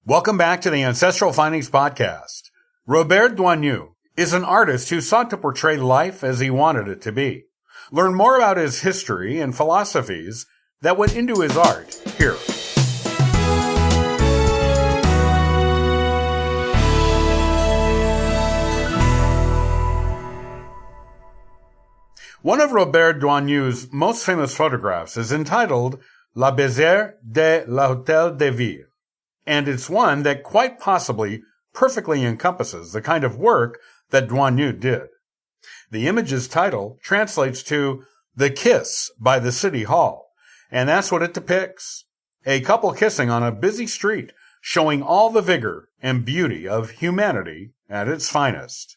Welcome back to the Ancestral Findings Podcast. Robert Doisneau is an artist who sought to portray life as he wanted it to be. Learn more about his history and philosophies that went into his art here. One of Robert Doisneau's most famous photographs is entitled La Baiser de l'Hôtel de Ville, and it's one that quite possibly perfectly encompasses the kind of work that Doisneau did. The image's title translates to The Kiss by the City Hall, and that's what it depicts. A couple kissing on a busy street, showing all the vigor and beauty of humanity at its finest.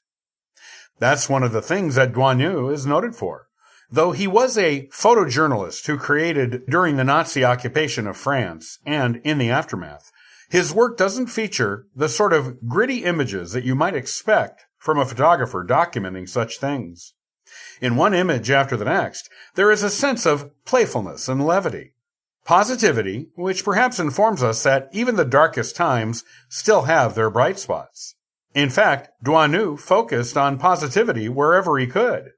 That's one of the things that Doisneau is noted for. Though he was a photojournalist who created during the Nazi occupation of France and in the aftermath, his work doesn't feature the sort of gritty images that you might expect from a photographer documenting such things. In one image after the next, there is a sense of playfulness and levity. Positivity, which perhaps informs us that even the darkest times still have their bright spots. In fact, Doisneau focused on positivity wherever he could.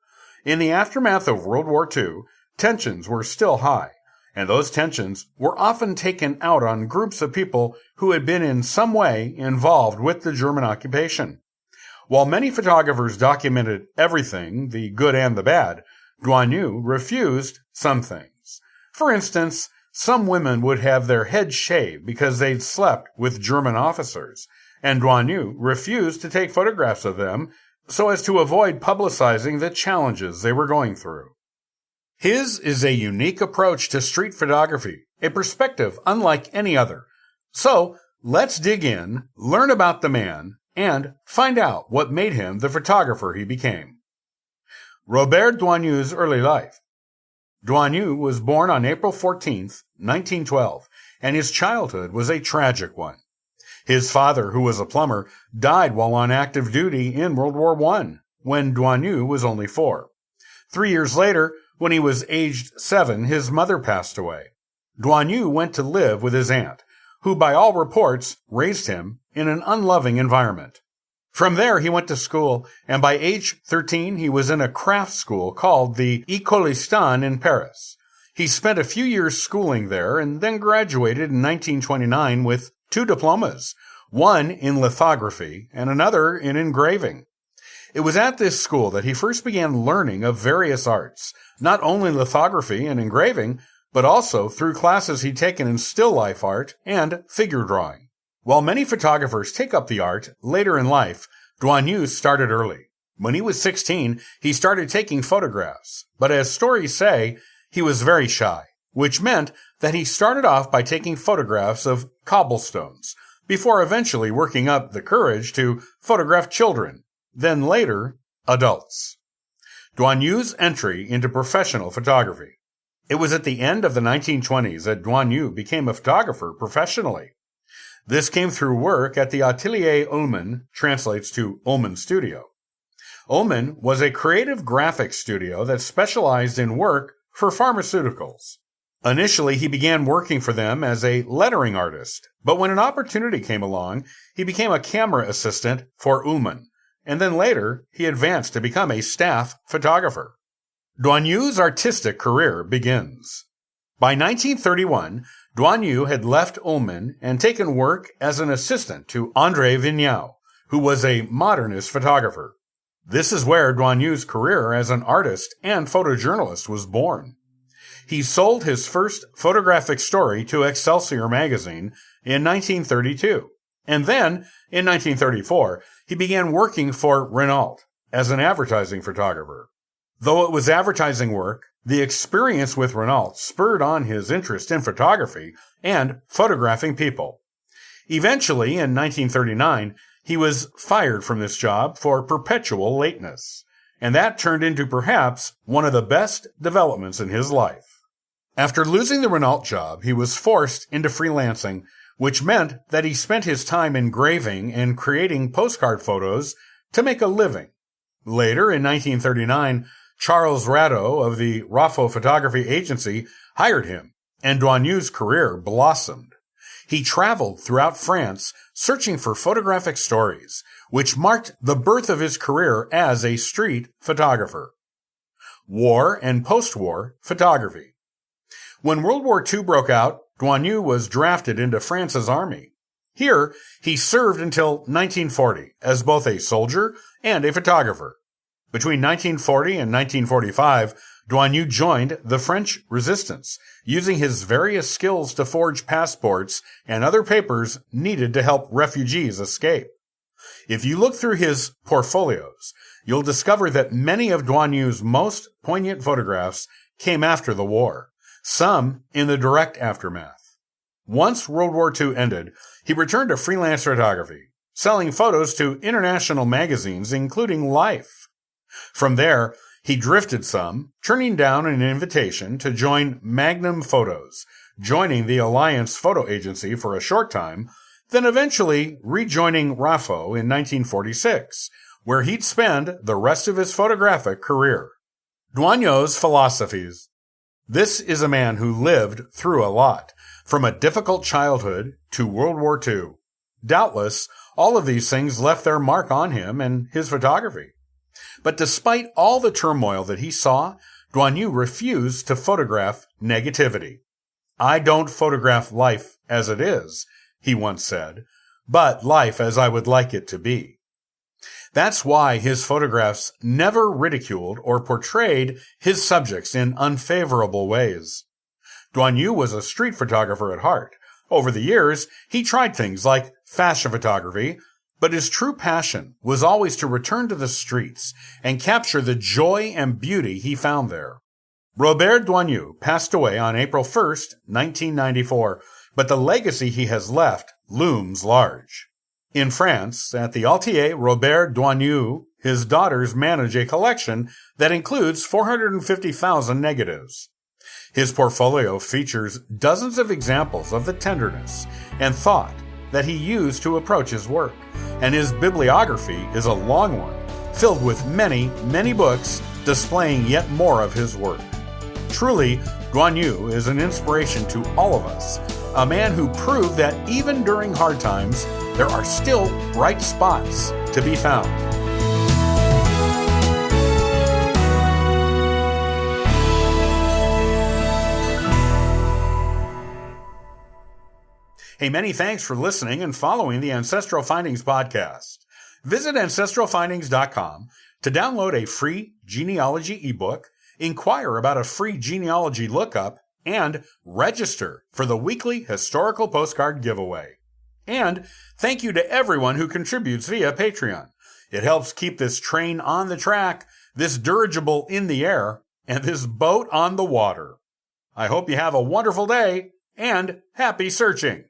In the aftermath of World War II, tensions were still high, and those tensions were often taken out on groups of people who had been in some way involved with the German occupation. While many photographers documented everything, the good and the bad, Doisneau refused some things. For instance, some women would have their heads shaved because they'd slept with German officers, and Doisneau refused to take photographs of them so as to avoid publicizing the challenges they were going through. His is a unique approach to street photography, a perspective unlike any other. So, let's dig in, learn about the man, and find out what made him the photographer he became. Robert Doisneau's early life. Doisneau was born on April 14, 1912, and his childhood was a tragic one. His father, who was a plumber, died while on active duty in World War I, when Doisneau was only 4. 3 years later, when he was aged 7, his mother passed away. Doisneau went to live with his aunt, who by all reports raised him in an unloving environment. From there he went to school, and by age 13 he was in a craft school called the École in Paris. He spent a few years schooling there and then graduated in 1929 with 2 diplomas, one in lithography and another in engraving. It was at this school that he first began learning of various arts, not only lithography and engraving, but also through classes he'd taken in still life art and figure drawing. While many photographers take up the art later in life, Doisneau started early. When he was 16, he started taking photographs, but as stories say, he was very shy, which meant that he started off by taking photographs of cobblestones, before eventually working up the courage to photograph children, then later, adults. Doisneau's entry into professional photography. It was at the end of the 1920s that Doisneau became a photographer professionally. This came through work at the Atelier Ullmann, translates to Ullmann Studio. Ullmann was a creative graphics studio that specialized in work for pharmaceuticals. Initially, he began working for them as a lettering artist, but when an opportunity came along, he became a camera assistant for Ullmann, and then later, he advanced to become a staff photographer. Doisneau's artistic career begins. By 1931, Doisneau had left Ullmann and taken work as an assistant to André Vignau, who was a modernist photographer. This is where Doisneau's career as an artist and photojournalist was born. He sold his first photographic story to Excelsior magazine in 1932, and then, in 1934, he began working for Renault as an advertising photographer. Though it was advertising work, the experience with Renault spurred on his interest in photography and photographing people. Eventually, in 1939, he was fired from this job for perpetual lateness, and that turned into perhaps one of the best developments in his life. After losing the Renault job, he was forced into freelancing, which meant that he spent his time engraving and creating postcard photos to make a living. Later, in 1939, Charles Ratto of the Raffo Photography Agency hired him, and Doisneau's career blossomed. he traveled throughout France searching for photographic stories, which marked the birth of his career as a street photographer. War and post-war photography. When World War II broke out, Doisneau was drafted into France's army. Here, he served until 1940 as both a soldier and a photographer. Between 1940 and 1945, Doisneau joined the French resistance, using his various skills to forge passports and other papers needed to help refugees escape. If you look through his portfolios, you'll discover that many of Doisneau's most poignant photographs came after the war, some in the direct aftermath. Once World War II ended, he returned to freelance photography, selling photos to international magazines, including Life. From there, he drifted some, turning down an invitation to join Magnum Photos, joining the Alliance Photo Agency for a short time, then eventually rejoining RAFO in 1946, where he'd spend the rest of his photographic career. Doisneau's philosophies. This is a man who lived through a lot, from a difficult childhood to World War II. Doubtless, all of these things left their mark on him and his photography. But despite all the turmoil that he saw, Doisneau refused to photograph negativity. "I don't photograph life as it is," he once said, "but life as I would like it to be." That's why his photographs never ridiculed or portrayed his subjects in unfavorable ways. Doisneau was a street photographer at heart. Over the years, he tried things like fashion photography, but his true passion was always to return to the streets and capture the joy and beauty he found there. Robert Doisneau passed away on April 1st, 1994, but the legacy he has left looms large. In France, at the Atelier Robert Doisneau, his daughters manage a collection that includes 450,000 negatives. His portfolio features dozens of examples of the tenderness and thought that he used to approach his work, and his bibliography is a long one, filled with many, many books displaying yet more of his work. Truly, Doisneau is an inspiration to all of us, a man who proved that even during hard times, there are still bright spots to be found. Hey, many thanks for listening and following the Ancestral Findings podcast. Visit ancestralfindings.com to download a free genealogy ebook, inquire about a free genealogy lookup, and register for the weekly historical postcard giveaway. And thank you to everyone who contributes via Patreon. It helps keep this train on the track, this dirigible in the air, and this boat on the water. I hope you have a wonderful day and happy searching.